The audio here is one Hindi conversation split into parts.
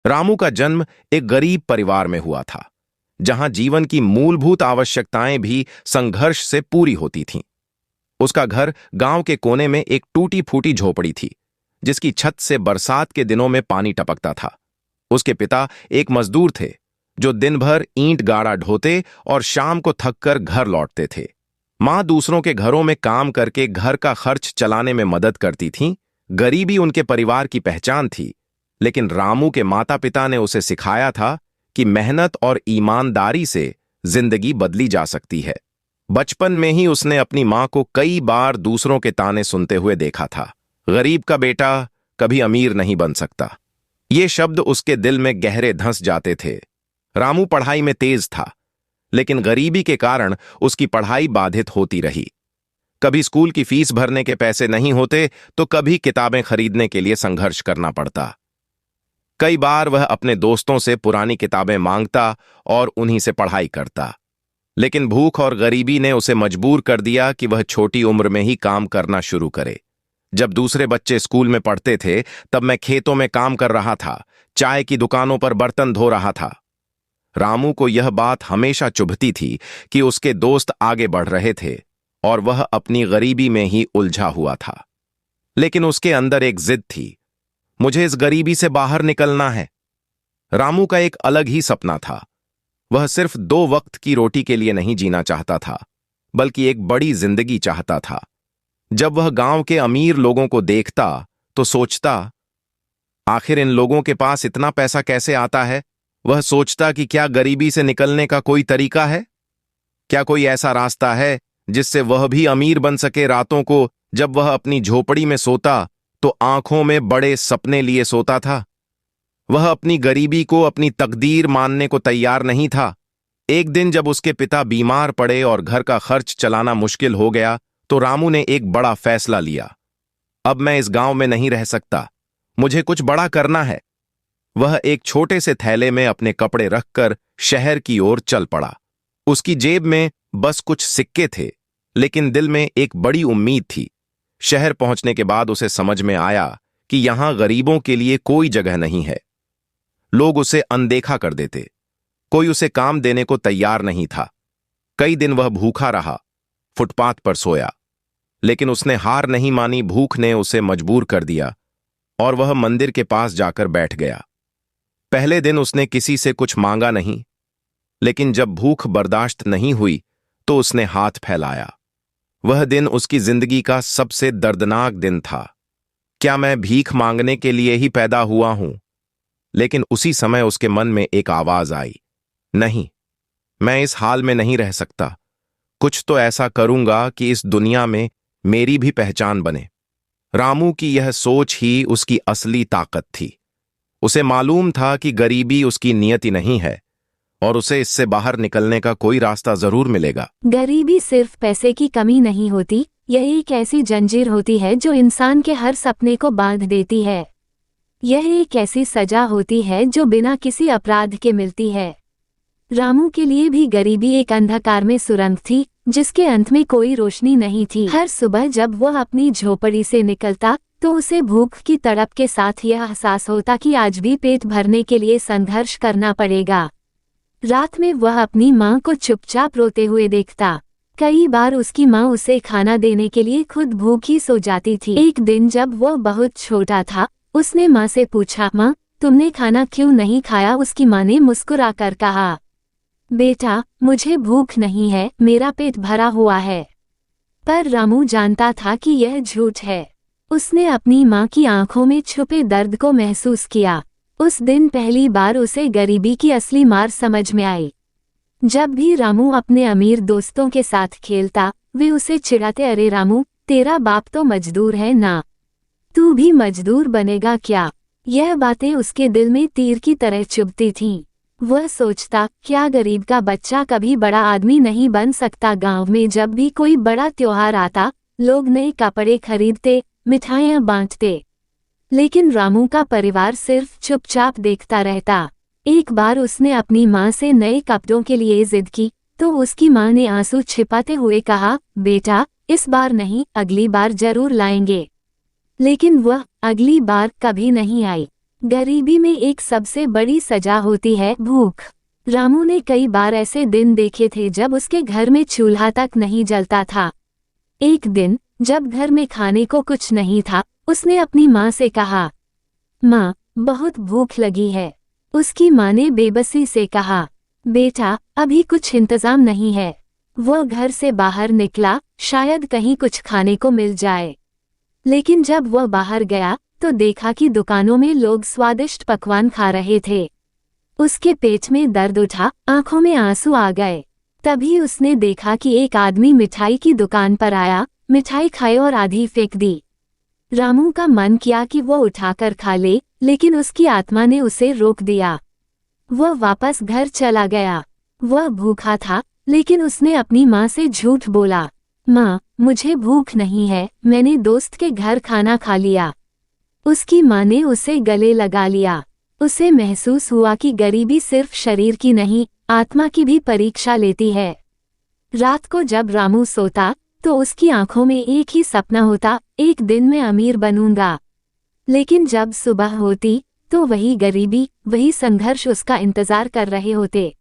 रामू का जन्म एक गरीब परिवार में हुआ था, जहां जीवन की मूलभूत आवश्यकताएं भी संघर्ष से पूरी होती थीं। उसका घर गांव के कोने में एक टूटी फूटी झोपड़ी थी, जिसकी छत से बरसात के दिनों में पानी टपकता था। उसके पिता एक मजदूर थे, जो दिन भर ईंट गाड़ा ढोते और शाम को थककर घर लौटते थे। मां दूसरों के घरों में काम करके घर का खर्च चलाने में मदद करती थीं। गरीबी उनके परिवार की पहचान थी, लेकिन रामू के माता पिता ने उसे सिखाया था कि मेहनत और ईमानदारी से जिंदगी बदली जा सकती है। बचपन में ही उसने अपनी मां को कई बार दूसरों के ताने सुनते हुए देखा था। गरीब का बेटा कभी अमीर नहीं बन सकता। ये शब्द उसके दिल में गहरे धंस जाते थे। रामू पढ़ाई में तेज था, लेकिन गरीबी के कारण उसकी पढ़ाई बाधित होती रही। कभी स्कूल की फीस भरने के पैसे नहीं होते, तो कभी किताबें खरीदने के लिए संघर्ष करना पड़ता। कई बार वह अपने दोस्तों से पुरानी किताबें मांगता और उन्हीं से पढ़ाई करता, लेकिन भूख और गरीबी ने उसे मजबूर कर दिया कि वह छोटी उम्र में ही काम करना शुरू करे। जब दूसरे बच्चे स्कूल में पढ़ते थे, तब मैं खेतों में काम कर रहा था, चाय की दुकानों पर बर्तन धो रहा था। रामू को यह बात हमेशा चुभती थी कि उसके दोस्त आगे बढ़ रहे थे और वह अपनी गरीबी में ही उलझा हुआ था। लेकिन उसके अंदर एक जिद थी, मुझे इस गरीबी से बाहर निकलना है। रामू का एक अलग ही सपना था। वह सिर्फ 2 वक्त की रोटी के लिए नहीं जीना चाहता था, बल्कि एक बड़ी जिंदगी चाहता था। जब वह गांव के अमीर लोगों को देखता तो सोचता, आखिर इन लोगों के पास इतना पैसा कैसे आता है। वह सोचता कि क्या गरीबी से निकलने का कोई तरीका है? क्या कोई ऐसा रास्ता है जिससे वह भी अमीर बन सके? रातों को जब वह अपनी झोपड़ी में सोता तो आंखों में बड़े सपने लिए सोता था। वह अपनी गरीबी को अपनी तकदीर मानने को तैयार नहीं था। एक दिन जब उसके पिता बीमार पड़े और घर का खर्च चलाना मुश्किल हो गया, तो रामू ने एक बड़ा फैसला लिया। अब मैं इस गांव में नहीं रह सकता, मुझे कुछ बड़ा करना है। वह एक छोटे से थैले में अपने कपड़े रखकर शहर की ओर चल पड़ा। उसकी जेब में बस कुछ सिक्के थे, लेकिन दिल में एक बड़ी उम्मीद थी। शहर पहुंचने के बाद उसे समझ में आया कि यहां गरीबों के लिए कोई जगह नहीं है। लोग उसे अनदेखा कर देते, कोई उसे काम देने को तैयार नहीं था। कई दिन वह भूखा रहा, फुटपाथ पर सोया, लेकिन उसने हार नहीं मानी। भूख ने उसे मजबूर कर दिया और वह मंदिर के पास जाकर बैठ गया। पहले दिन उसने किसी से कुछ मांगा नहीं, लेकिन जब भूख बर्दाश्त नहीं हुई तो उसने हाथ फैलाया। वह दिन उसकी जिंदगी का सबसे दर्दनाक दिन था। क्या मैं भीख मांगने के लिए ही पैदा हुआ हूं? लेकिन उसी समय उसके मन में एक आवाज आई, नहीं, मैं इस हाल में नहीं रह सकता। कुछ तो ऐसा करूंगा कि इस दुनिया में मेरी भी पहचान बने। रामू की यह सोच ही उसकी असली ताकत थी। उसे मालूम था कि गरीबी उसकी नियति नहीं है और उसे इससे बाहर निकलने का कोई रास्ता जरूर मिलेगा। गरीबी सिर्फ पैसे की कमी नहीं होती, यह एक ऐसी जंजीर होती है जो इंसान के हर सपने को बांध देती है। यह एक ऐसी सजा होती है जो बिना किसी अपराध के मिलती है। रामू के लिए भी गरीबी एक अंधकार में सुरंग थी, जिसके अंत में कोई रोशनी नहीं थी। हर सुबह जब वह अपनी झोपड़ी से निकलता तो उसे भूख की तड़प के साथ यह एहसास होता कि आज भी पेट भरने के लिए संघर्ष करना पड़ेगा। रात में वह अपनी माँ को चुपचाप रोते हुए देखता। कई बार उसकी माँ उसे खाना देने के लिए खुद भूखी सो जाती थी। एक दिन जब वह बहुत छोटा था, उसने माँ से पूछा, माँ, तुमने खाना क्यों नहीं खाया? उसकी माँ ने मुस्कुराकर कहा, बेटा, मुझे भूख नहीं है, मेरा पेट भरा हुआ है। पर रामू जानता था कि यह झूठ है। उसने अपनी माँ की आंखों में छुपे दर्द को महसूस किया। उस दिन पहली बार उसे गरीबी की असली मार समझ में आई। जब भी रामू अपने अमीर दोस्तों के साथ खेलता, वे उसे चिढ़ाते, अरे रामू, तेरा बाप तो मजदूर है ना, तू भी मजदूर बनेगा क्या? यह बातें उसके दिल में तीर की तरह चुभती थीं। वह सोचता, क्या गरीब का बच्चा कभी बड़ा आदमी नहीं बन सकता? गांव में जब भी कोई बड़ा त्योहार आता, लोग नए कपड़े खरीदते, मिठाइयाँ बांटते, लेकिन रामू का परिवार सिर्फ चुपचाप देखता रहता। एक बार उसने अपनी माँ से नए कपड़ों के लिए जिद की, तो उसकी माँ ने आंसू छिपाते हुए कहा, बेटा, इस बार नहीं, अगली बार जरूर लाएंगे। लेकिन वह अगली बार कभी नहीं आई। गरीबी में एक सबसे बड़ी सजा होती है भूख। रामू ने कई बार ऐसे दिन देखे थे जब उसके घर में चूल्हा तक नहीं जलता था। एक दिन जब घर में खाने को कुछ नहीं था, उसने अपनी माँ से कहा, माँ, बहुत भूख लगी है। उसकी माँ ने बेबसी से कहा, बेटा, अभी कुछ इंतजाम नहीं है। वह घर से बाहर निकला, शायद कहीं कुछ खाने को मिल जाए। लेकिन जब वह बाहर गया तो देखा कि दुकानों में लोग स्वादिष्ट पकवान खा रहे थे। उसके पेट में दर्द उठा, आंखों में आंसू आ गए। तभी उसने देखा कि एक आदमी मिठाई की दुकान पर आया, मिठाई खाए और आधी फेंक दी। रामू का मन किया कि वो उठाकर खा ले, लेकिन उसकी आत्मा ने उसे रोक दिया। वह वापस घर चला गया। वह भूखा था, लेकिन उसने अपनी माँ से झूठ बोला, माँ, मुझे भूख नहीं है, मैंने दोस्त के घर खाना खा लिया। उसकी माँ ने उसे गले लगा लिया। उसे महसूस हुआ कि गरीबी सिर्फ शरीर की नहीं, आत्मा की भी परीक्षा लेती है। रात को जब रामू सोता तो उसकी आंखों में एक ही सपना होता, एक दिन मैं अमीर बनूंगा। लेकिन जब सुबह होती तो वही गरीबी, वही संघर्ष उसका इंतजार कर रहे होते।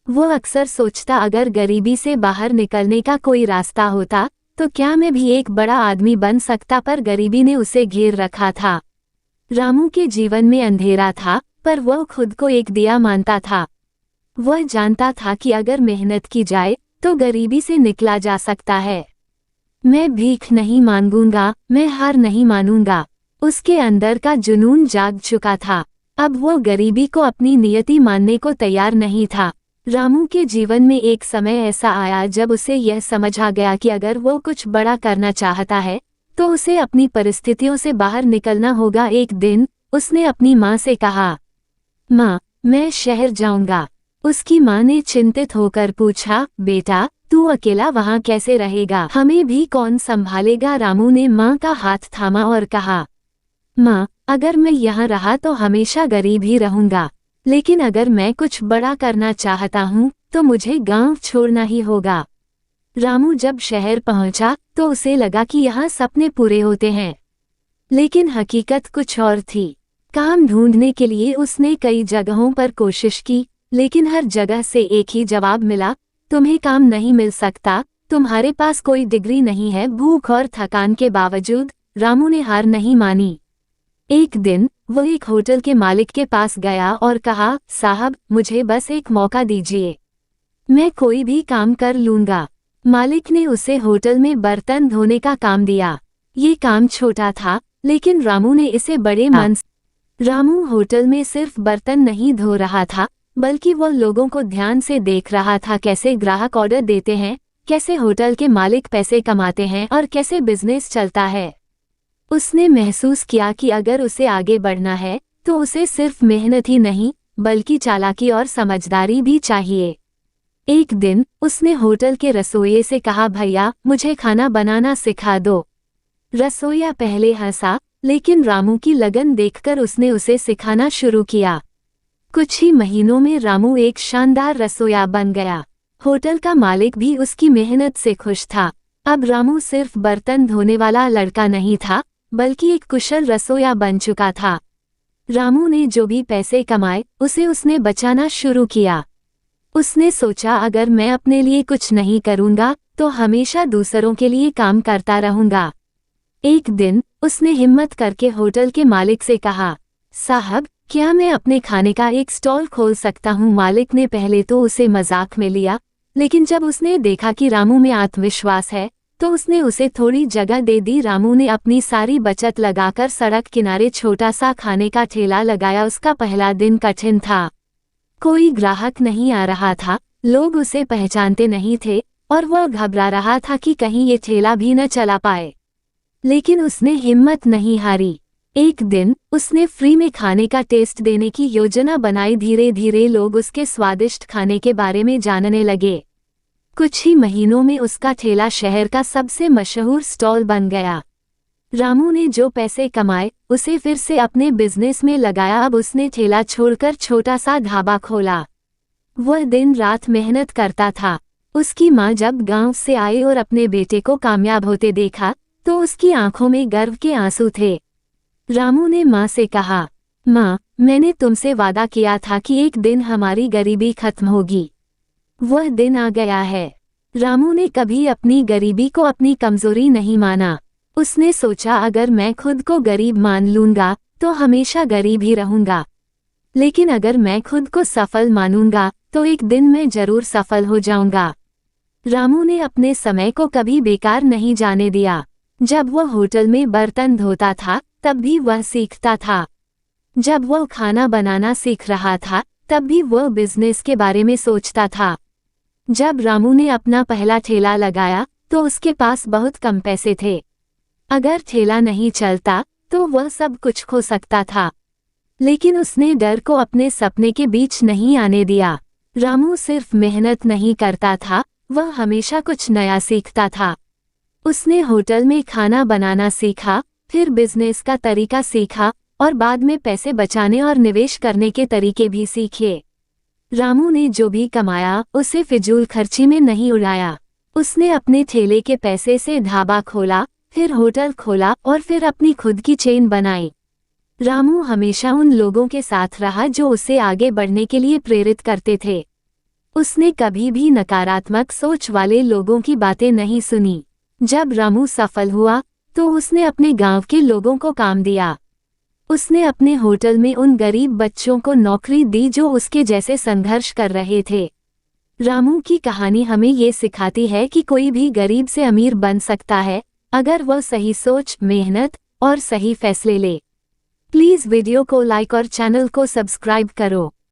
वो अक्सर सोचता, अगर गरीबी से बाहर निकलने का कोई रास्ता होता तो क्या मैं भी एक बड़ा आदमी बन सकता, पर गरीबी ने उसे घेर रखा था। रामू के जीवन में अंधेरा था, पर वह खुद को एक दिया मानता था। वह जानता था कि अगर मेहनत की जाए तो गरीबी से निकला जा सकता है। मैं भीख नहीं मांगूंगा, मैं हार नहीं मानूंगा। उसके अंदर का जुनून जाग चुका था। अब वो गरीबी को अपनी नियति मानने को तैयार नहीं था। रामू के जीवन में एक समय ऐसा आया जब उसे यह समझ आ गया कि अगर वो कुछ बड़ा करना चाहता है तो उसे अपनी परिस्थितियों से बाहर निकलना होगा। एक दिन उसने अपनी माँ से कहा, माँ, मैं शहर जाऊंगा। उसकी माँ ने चिंतित होकर पूछा, बेटा, तू अकेला वहाँ कैसे रहेगा? हमें भी कौन संभालेगा? रामू ने माँ का हाथ थामा और कहा, माँ, अगर मैं यहाँ रहा तो हमेशा गरीब ही रहूंगा, लेकिन अगर मैं कुछ बड़ा करना चाहता हूँ तो मुझे गांव छोड़ना ही होगा। रामू जब शहर पहुंचा तो उसे लगा कि यहाँ सपने पूरे होते हैं, लेकिन हकीकत कुछ और थी। काम ढूंढने के लिए उसने कई जगहों पर कोशिश की, लेकिन हर जगह से एक ही जवाब मिला, तुम्हें काम नहीं मिल सकता, तुम्हारे पास कोई डिग्री नहीं है। भूख और थकान के बावजूद रामू ने हार नहीं मानी। एक दिन वो एक होटल के मालिक के पास गया और कहा, साहब, मुझे बस एक मौका दीजिए, मैं कोई भी काम कर लूंगा। मालिक ने उसे होटल में बर्तन धोने का काम दिया। ये काम छोटा था, लेकिन रामू ने इसे बड़े मन से। रामू होटल में सिर्फ बर्तन नहीं धो रहा था, बल्कि वो लोगों को ध्यान से देख रहा था, कैसे ग्राहक ऑर्डर देते हैं, कैसे होटल के मालिक पैसे कमाते हैं और कैसे बिजनेस चलता है। उसने महसूस किया कि अगर उसे आगे बढ़ना है तो उसे सिर्फ मेहनत ही नहीं, बल्कि चालाकी और समझदारी भी चाहिए। एक दिन उसने होटल के रसोइये से कहा, भैया, मुझे खाना बनाना सिखा दो। रसोइया पहले हंसा, लेकिन रामू की लगन देखकर उसने उसे सिखाना शुरू किया। कुछ ही महीनों में रामू एक शानदार रसोइया बन गया। होटल का मालिक भी उसकी मेहनत से खुश था। अब रामू सिर्फ बर्तन धोने वाला लड़का नहीं था, बल्कि एक कुशल रसोइया बन चुका था। रामू ने जो भी पैसे कमाए उसे उसने बचाना शुरू किया। उसने सोचा, अगर मैं अपने लिए कुछ नहीं करूंगा तो हमेशा दूसरों के लिए काम करता रहूंगा। एक दिन उसने हिम्मत करके होटल के मालिक से कहा, साहब, क्या मैं अपने खाने का एक स्टॉल खोल सकता हूँ? मालिक ने पहले तो उसे मजाक में लिया, लेकिन जब उसने देखा कि रामू में आत्मविश्वास है तो उसने उसे थोड़ी जगह दे दी। रामू ने अपनी सारी बचत लगाकर सड़क किनारे छोटा सा खाने का ठेला लगाया। उसका पहला दिन कठिन था। कोई ग्राहक नहीं आ रहा था, लोग उसे पहचानते नहीं थे और वह घबरा रहा था कि कहीं ये ठेला भी न चला पाए। लेकिन उसने हिम्मत नहीं हारी। एक दिन उसने फ्री में खाने का टेस्ट देने की योजना बनाई। धीरे धीरे लोग उसके स्वादिष्ट खाने के बारे में जानने लगे। कुछ ही महीनों में उसका ठेला शहर का सबसे मशहूर स्टॉल बन गया। रामू ने जो पैसे कमाए उसे फिर से अपने बिजनेस में लगाया। अब उसने ठेला छोड़कर छोटा सा ढाबा खोला। वह दिन रात मेहनत करता था। उसकी माँ जब गांव से आई और अपने बेटे को कामयाब होते देखा तो उसकी आंखों में गर्व के आंसू थे। रामू ने माँ से कहा, माँ, मैंने तुमसे वादा किया था कि एक दिन हमारी गरीबी खत्म होगी। वह दिन आ गया है। रामू ने कभी अपनी गरीबी को अपनी कमजोरी नहीं माना। उसने सोचा अगर मैं खुद को गरीब मान लूंगा तो हमेशा गरीब ही रहूंगा, लेकिन अगर मैं खुद को सफल मानूंगा तो एक दिन मैं जरूर सफल हो जाऊंगा। रामू ने अपने समय को कभी बेकार नहीं जाने दिया। जब वह होटल में बर्तन धोता था तब भी वह सीखता था। जब वह खाना बनाना सीख रहा था तब भी वह बिजनेस के बारे में सोचता था। जब रामू ने अपना पहला ठेला लगाया तो उसके पास बहुत कम पैसे थे। अगर ठेला नहीं चलता तो वह सब कुछ खो सकता था, लेकिन उसने डर को अपने सपने के बीच नहीं आने दिया। रामू सिर्फ मेहनत नहीं करता था, वह हमेशा कुछ नया सीखता था। उसने होटल में खाना बनाना सीखा, फिर बिजनेस का तरीका सीखा और बाद में पैसे बचाने और निवेश करने के तरीके भी सीखे। रामू ने जो भी कमाया उसे फिजूल खर्ची में नहीं उड़ाया। उसने अपने ठेले के पैसे से ढाबा खोला, फिर होटल खोला और फिर अपनी खुद की चेन बनाई। रामू हमेशा उन लोगों के साथ रहा जो उसे आगे बढ़ने के लिए प्रेरित करते थे। उसने कभी भी नकारात्मक सोच वाले लोगों की बातें नहीं सुनी। जब रामू सफल हुआ तो उसने अपने गांव के लोगों को काम दिया। उसने अपने होटल में उन गरीब बच्चों को नौकरी दी जो उसके जैसे संघर्ष कर रहे थे। रामू की कहानी हमें ये सिखाती है कि कोई भी गरीब से अमीर बन सकता है अगर वह सही सोच, मेहनत और सही फैसले ले। प्लीज़ वीडियो को लाइक और चैनल को सब्सक्राइब करो।